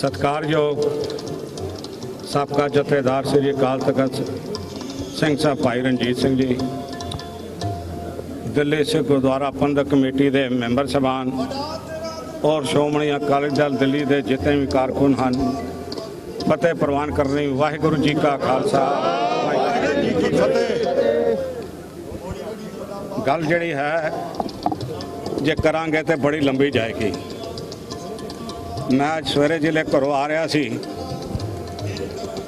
सत्कारयोग साबका जथेदार श्री अकाल तख्त सिंह साहब भाई रणजीत सिंह जी, दिल्ली सिख गुरुद्वारा प्रबंधक कमेटी के मैंबर साहबान और श्रोमणी अकाली दल दिल्ली के जितने भी कारकुन हैं, फतेह प्रवान करनी। वाहिगुरु जी का खालसा वाहिगुरु जी की फतेह। गल जिहड़ी है जे करांगे तो बड़ी लंबी जाएगी। मैं अज सवेरे जिले घरों आ रहा सी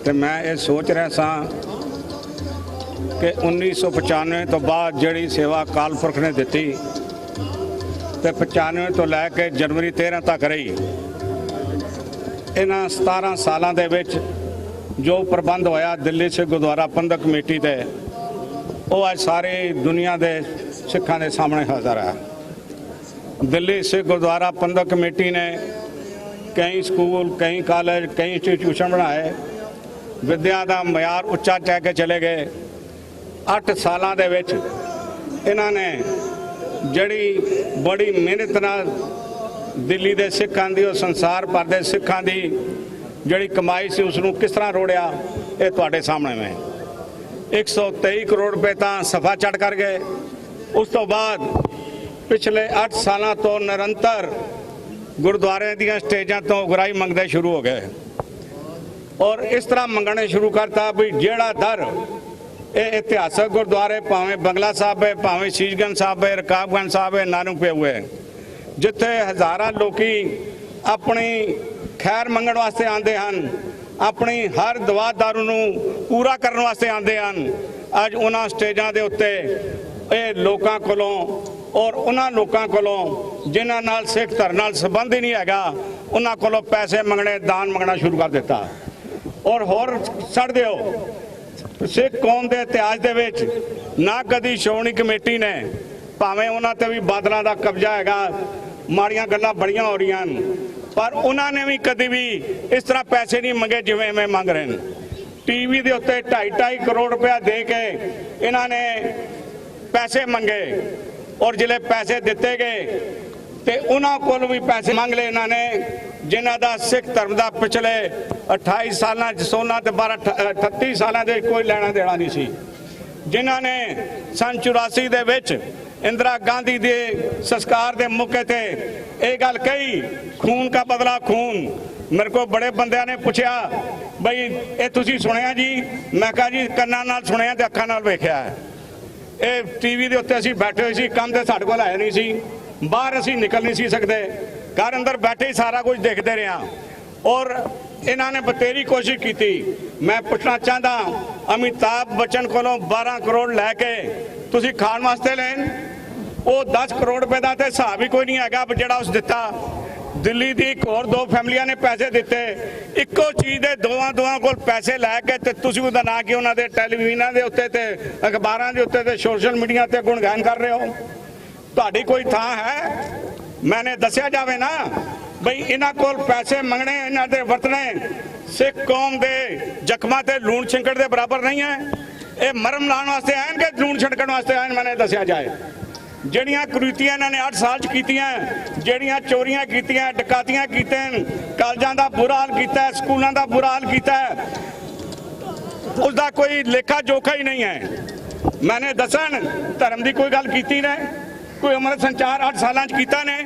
ते मैं ये सोच रहा सा कि 1995 तो बाद जिहड़ी सेवा अकाल पुरख ने दी तो 95 तो लैके जनवरी 13 तक रही, इन्हां 17 सालों दे विच जो प्रबंध होया दिल्ली सिख गुरुद्वारा प्रबंधक कमेटी दे, वो अज सारी दुनिया के सिखां दे सामने हाज़र है। दिल्ली सिख गुरुद्वारा प्रबंधक कमेटी ने कई स्कूल, कई कॉलेज, कई इंस्टीट्यूशन बनाए, विद्या का मयार उच्चा चाह के चले गए। 8 सालों दे विच इन्हां ने जड़ी बड़ी मेहनत नाल दिल्ली के सिखां दी और संसार भर के सिखां दी जड़ी कमाई सी उसनूं किस तरह रोड़िया, ये तुहाडे सामने में 123 करोड़ रुपए तो सफा चढ़ कर गए। उस तो बाद पिछले 8 सालों तो निरंतर गुरुद्वारे दियां स्टेजां तो उगराही मंगदे शुरू हो गए और इस तरह मंगने शुरू करता भी जेड़ा दर ये इतिहासक गुरुद्वारे भावें बंगला साहब है, भावें शीशगंज साहब है, रकाबगंज साहब है, नानू पे हुए जिथे हज़ारां लोकी अपनी खैर मंगण वास्ते आते हैं, अपनी हर दुआ दारू नूं पूरा करने वास्ते आते हैं। अज उन्हां स्टेजां दे उत्ते ये लोकां कोलों और उन्हां लोकां कोलों जिन्हां नाल सिख धर्म नाल संबंध ही नहीं हैगा, उन्हां कोलों पैसे मंगने, दान मंगना शुरू कर दिता। और होर छड़ दिओ, सिख कौम के इतिहास दे विच ना कदी श्रोमणी कमेटी ने, भावें उन्हां ते भी बादलों का कब्जा हैगा, माड़ियां गल्लां बड़ियां हो रही हैं, पर उन्होंने भी कभी भी इस तरह पैसे नहीं मंगे जिवें मैं मंग रहे हैं। टीवी के उत्ते 2.5 करोड़ रुपया दे के इन्होंने पैसे मंगे और जिले पैसे दिते गए तो उन्होंने को भी पैसे मंग ले इन्होंने, जिन्हों का सिख धर्म का पिछले 28 साल 16 तो 38 साल कोई लेना देना नहीं सी। जिन्होंने सन 84 दे विच इंदिरा गांधी के संस्कार के मौके ते ये गल कही, खून का बदला खून। मेरे को बड़े बंदियां ने पूछा बई ये तुसी सुनिया जी? मैं कहा जी कन्नां नाल सुनिया ते अखां नाल वेखिया है। ये टीवी के उत्ते असीं बैठे हुए सी, काम ते साडे कोल है नहीं सी, बाहर असीं निकल नहीं सी सकते, घर अंदर बैठे ही सारा कुछ देखते रहे और इन्होंने बतेरी कोशिश की। मैं पूछना चाहता अमिताभ बच्चन कोलों 12 करोड़ लैके तुसीं खाण वास्ते लेन, वो 10 करोड़ रुपए का तो हिसाब ही कोई नहीं है जिहड़ा उस दिता। दिल्ली की एक होर 2 फैमिलियां ने पैसे दिते, इक्को चीज़ के दोवां को पैसे लैके ते तुसीं उहदा नां कि उन्होंने टैलीविजन के उत्ते ते अखबारों के उत्ते ते सोशल मीडिया ते गुणगान कर रहे हो। तुहाडी कोई थां है? मैंने दसिया जावे ना बई इन्हां कोल पैसे मंगने, इन्हां दे वरतने सिख कौम के जख्मां ते लूण छिंकड़ के बराबर नहीं है। ये मरम लाने वास्ते आए कि लूण छिड़कण वास्ते आए? मैंने दसिया जाए जड़ियाँ कुरीतियां इन्होंने 8 साल कीतियां, जड़ियाँ चोरियां कीतियां, डकातियां कीतियां, कॉलेजां का बुरा हाल किया, स्कूलों का बुरा हाल किया, उसका कोई लेखा जोखा ही नहीं है। मैंने दसन धर्म की कोई गल की ने? कोई अमृत संचार 8 साल किया ने?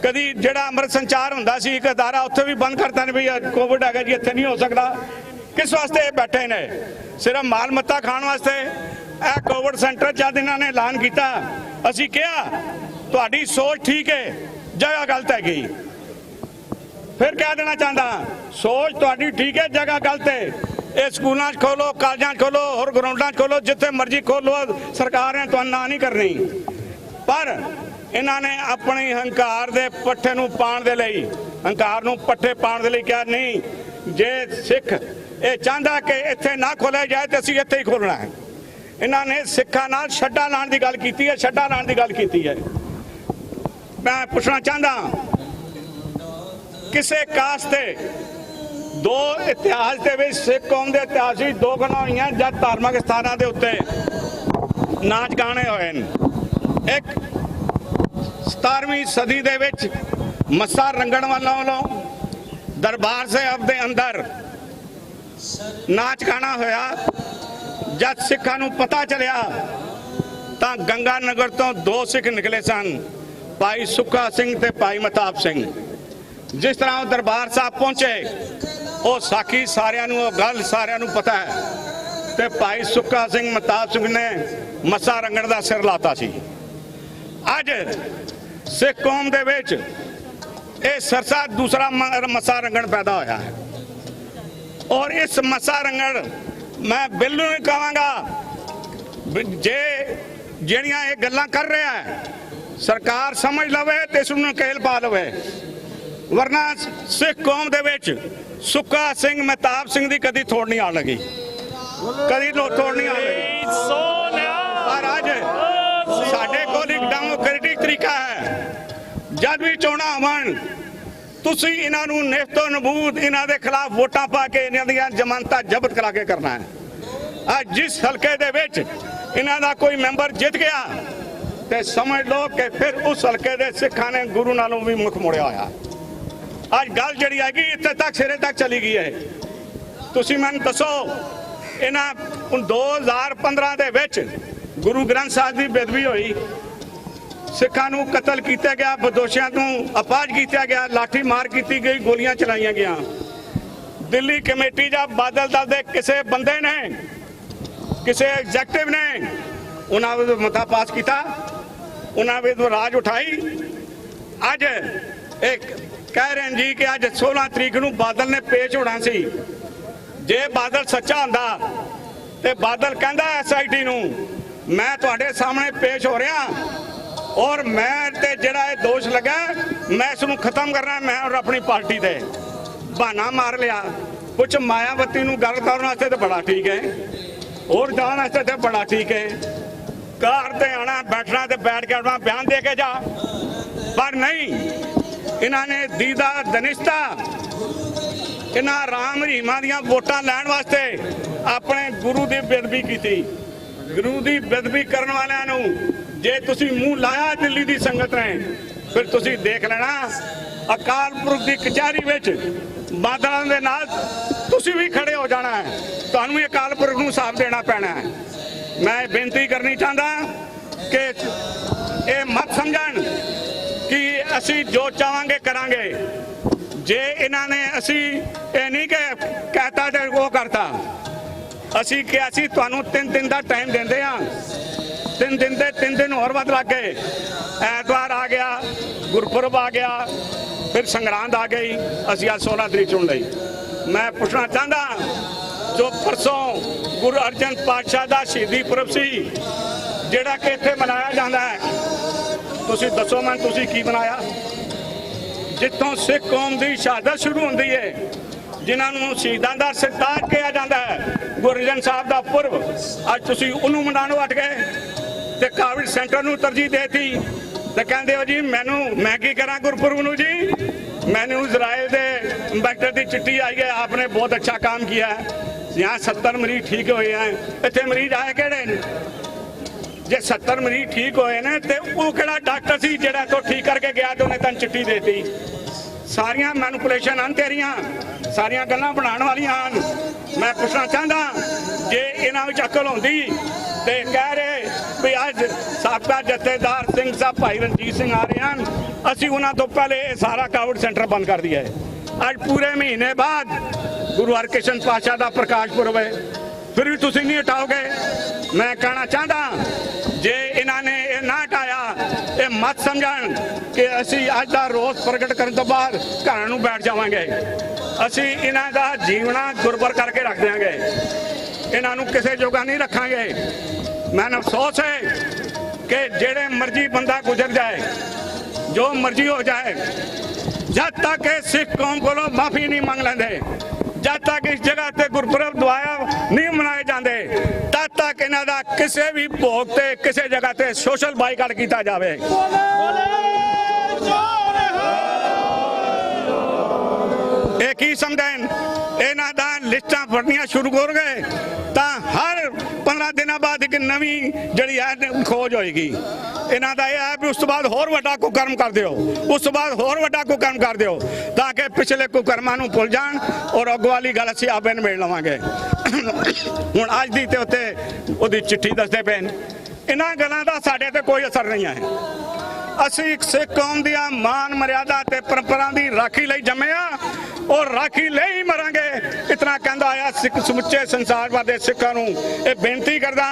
कभी जोड़ा अमृत संचार होंदा सी एक अदारा उत्थे भी बंद करता ने, भी कोविड है जी इत्थे नहीं हो सकता। किस वास्ते बैठे ने? सिर्फ माल मत्ता खाण वास्ते। यह कोविड सेंटर जब इन्होंने ऐलान किया, असी कहा तुहाडी सोच ठीक है, जगह गलत हैगी। फिर कह देना चाहता सोच तुहाडी ठीक है, जगह गलत है। ये स्कूलों खोलो, कॉलेजों खोलो और ग्राउंडों खोलो, जिथे मर्जी खोलो, सरकार ने तुहानू ना नहीं करनी। पर इन्होंने अपनी हंकार के पट्ठे नूं पाण दे लई, हंकार नूं पट्ठे पाण दे लई कहा नहीं, जे सिख ये चाहता कि इत्थे ना खोलिया जाए तो असीं इत्थे ही खोलना है। इन्होंने सिखा नाल छड्डा लाने की गल की है, छड्डा लाने की गल की है। मैं पूछना चाहता किसे कास्ते 2 इतिहास के सिख कौम के इतिहास 2 गल्लां होईयां जब धार्मिक स्थानों के उत्ते नाच गाने होए। एक 17वीं सदी दे विच मस्सा रंगण वालों दरबार साहब के अंदर नाच गाना होया। जब सिखा नूं पता चलिया तो गंगा नगर तो दो सिख निकले सन, भाई सुखा सिंह ते भाई महताब सिंह। जिस तरह वो दरबार साहब पहुंचे वो साखी सारियां नूं, वो गल सारियां नूं पता है। ते भाई सुखा सिंह महताब सिंह ने मस्सा रंगण दा सिर लाता सी। अज सिख कौम दे विच ये सरसा दूसरा मस्सा रंगण पैदा होया है। और इस मस्सा रंगण मैं बिल्कुल नहीं कहांगा जे ਜਿਹੜੀਆਂ ਇਹ ਗੱਲਾਂ कर रहा है सरकार समझ लवे तो इसनूं नकेल पा लवे, वरना सिख कौम दे विच सुखा सिंह महताब सिंह दी कदी थोड़ नहीं आ लगी, कदी थोड़ नहीं आ लगी। पर अज साडे कोल एक डेमोक्रेटिक तरीका है, जद भी चोणां होवन तुसीं इन्हां नूं निफ्तो नबूद इन्हां दे खिलाफ वोटां पा के इन्हां दीयां जमानतां जब्त करा के करना है। अज जिस हल्के दे विच इन्हां दा कोई मैंबर जित गया तो समझ लो कि फिर उस हल्के दे सिखां ने गुरु नालों भी मुख मोड़िया होया। अज गल जिहड़ी हैगी इत्थे तक सिरे तक चली गई है। तुसीं मैनूं दसो इन्हां 2015 दे विच गुरु ग्रंथ साहिब की बेदबी हुई, सिखां नूं कतल किया गया, बदोशियां नूं अपाज किया गया, लाठी मार की गई, गोलियां चलाईयां गईयां। दिल्ली कमेटी या बादल दल दे किसी बंदे ने, किसी एग्जैक्टिव ने उन्हां विरुद्ध मता पास किया, उन्हां विरुद्ध राज उठाई। अज एक कह रहे हैं जी कि अज 16 तरीक नूं बादल ने पेश होना सी। जे बादल सच्चा हुंदा ते बादल कहंदा SIT नूं मैं तुहाडे सामने पेश हो रहा और मैं ते जिहड़ा ये दोष लगा मैं इसनूं खत्म करना, मैं और अपनी पार्टी दे बहाना मार लिया। कुछ मायावती नूं गल करन वास्ते तो बड़ा ठीक है, और जान वास्ते तो बड़ा ठीक है, घर ते आना बैठना ते बैठ के अपना बयान दे के जा। पर नहीं, इन्होंने दीदा दनिश्ता इन्हां राम रहीमां दियां वोटां लैण वास्ते अपने गुरु की बेदबी की। गुरु की बेदबी करने वालियां नूं जे तुसीं मूँह लाया दिल्ली की संगत ने, फिर तुसीं देख लेना अकाल पुरख की कचहरी विच बादलों के नाल तुसीं भी खड़े हो जाना है, तुहानूं भी अकाल पुरख नूं हिसाब देना पैना है। मैं बेनती करनी चाहता कि ये मत समझण कि असी जो चाहांगे करांगे। जे इन्होंने असी ये नहीं कहता तो वो करता, असी कि असी तुहानूं 3 दिन का टाइम देंदे हां, 3 दिन और वध लग गए। ऐतवार आ गया, गुरपुरब आ गया, फिर संगरांद आ गई, असी आज 16 तरीक चुन लई। मैं पूछना चाहता जो परसों गुरु अर्जन पातशाह का शहीदी पुरब सी जिहड़ा कि इत्थे मनाया जाता है, तुसीं दसो मैं तुसीं की मनाया? जितों सिख कौम की शहादत शुरू होती है, जिन्होंने शहीदों का सरताज किया जाता है, गुरु अर्जन साहब का पुरब, अज तुसीं उन्होंने मनाने हट गए तो कोविड सेंटर नूं तरजीह देती। तो कहते हो जी मैं की करा गुरपुरब नूं जी, मैनू इजराइल के अंबेसडर की चिट्ठी आई है, आपने बहुत अच्छा काम किया है, यहाँ 70 मरीज ठीक हुए हैं, इतने मरीज आए केड़े जे 70 मरीज ठीक होए ने तो वो केड़ा डॉक्टर सी जिहड़ा तो ठीक करके गया तो उन्हें तन चिट्ठी देती। सारियां मैनिपुलेशन हैं तेरियां, सारियां गल्लां बनाने वालियां हैं। मैं पूछना चाहता जे इन्हां विच अकल होंदी ते कह रहे भी अज साबका जथेदार सिंह साहब भाई रणजीत सिंह आ रहे हैं, असी उन्हां तो पहले सारा कोविड सेंटर बंद कर दिया है। अज पूरे महीने बाद गुरु हरकृष्ण पातशाह का प्रकाश पुरब है, फिर भी तुसीं नहीं हटाओगे। मैं कहना चाहता जे इन्होंने ये ना हटाया, ये मत समझण कि असी अज का रोज प्रगट करने तो बाद घर नूं बैठ जावांगे। असी इन्हां दा जीवना गुरबर करके रख देंगे, इन्हां नूं किसी जोगा नहीं रखांगे। मैनूं अफसोस है कि जेड़े मर्जी बंदा गुजर जाए, जो मर्जी हो जाए, जब तक सिख कौम को माफी नहीं मंग लेंदे, जब तक इस जगह ते गुरपुरब दुआया नहीं मनाए जाते, तब तक इन्हां दा किसी भी भोग ते किसी जगह ते सोशल बाइकाट किया जाए। एक ही समझें इन्हां दा लिस्टां फड़नियां शुरू हो गए तो हर 15 दिन बाद एक ਨਵੀਂ ਜਿਹੜੀ ਹੈ ਖੋਜ ਹੋਏਗੀ। ਇਹਨਾਂ ਦਾ ਇਹ ਹੈ ਵੀ ਉਸ ਤੋਂ ਬਾਅਦ ਹੋਰ ਵੱਡਾ ਕੁਕਰਮ ਕਰ ਦਿਓ, ਉਸ ਤੋਂ ਬਾਅਦ ਹੋਰ ਵੱਡਾ ਕੁਕਰਮ ਕਰ ਦਿਓ ਤਾਂ ਕਿ ਪਿਛਲੇ ਕੁਕਰਮਾਂ ਨੂੰ ਭੁੱਲ ਜਾਣ ਔਰ ਅੱਗੋਂ ਵਾਲੀ ਗੱਲ ਅਸੀਂ ਆਪੇ ਨਿਬੇੜ ਲਵਾਂਗੇ। ਹੁਣ ਅੱਜ ਦੀ ਤੇ ਉੱਤੇ ਉਹਦੀ ਚਿੱਠੀ ਦੱਸਦੇ ਪਏ ਨੇ। ਇਹਨਾਂ ਗੱਲਾਂ ਦਾ ਸਾਡੇ ਤੇ ਕੋਈ ਅਸਰ ਨਹੀਂ ਹੈ। ਅਸੀਂ ਇੱਕ ਸਿੱਖ ਕੌਮ ਦੀਆਂ ਮਾਨ ਮਰਿਆਦਾ ਤੇ ਪਰੰਪਰਾ ਦੀ ਰਾਖੀ ਲਈ ਜੰਮੇ ਆ ਔਰ ਰਾਖੀ ਲਈ ਹੀ ਮਰਾਂਗੇ। ਇਤਨਾ ਕਹਿੰਦਾ ਆਇਆ ਸਿੱਖ ਸਮੁੱਚੇ ਸੰਸਾਰ ਦੇ ਸਿੱਖਾਂ ਨੂੰ ਇਹ ਬੇਨਤੀ ਕਰਦਾ,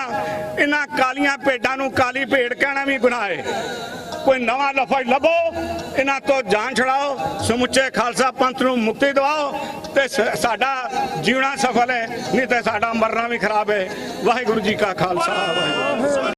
ਇਹਨਾਂ ਕਾਲੀਆਂ ਭੇਡਾਂ ਨੂੰ ਕਾਲੀ ਭੇਡ ਕਹਿਣਾ ਵੀ ਗੁਨਾਹ ਹੈ। ਕੋਈ ਨਵਾਂ ਲਫ਼ਜ਼ ਲੱਭੋ, ਇਹਨਾਂ ਤੋਂ ਜਾਨ ਛੁਡਾਓ, ਸਮੁੱਚੇ ਖਾਲਸਾ ਪੰਥ ਨੂੰ ਮੁਕਤੀ ਦਿਵਾਓ ਤੇ ਸਾਡਾ ਜੀਉਣਾ ਸਫਲ ਹੈ, ਨਹੀਂ ਤੇ ਸਾਡਾ ਮਰਨਾ ਵੀ ਖਰਾਬ ਹੈ। ਵਾਹਿਗੁਰੂ ਜੀ ਕਾ ਖਾਲਸਾ ਵਾਹਿਗੁਰੂ।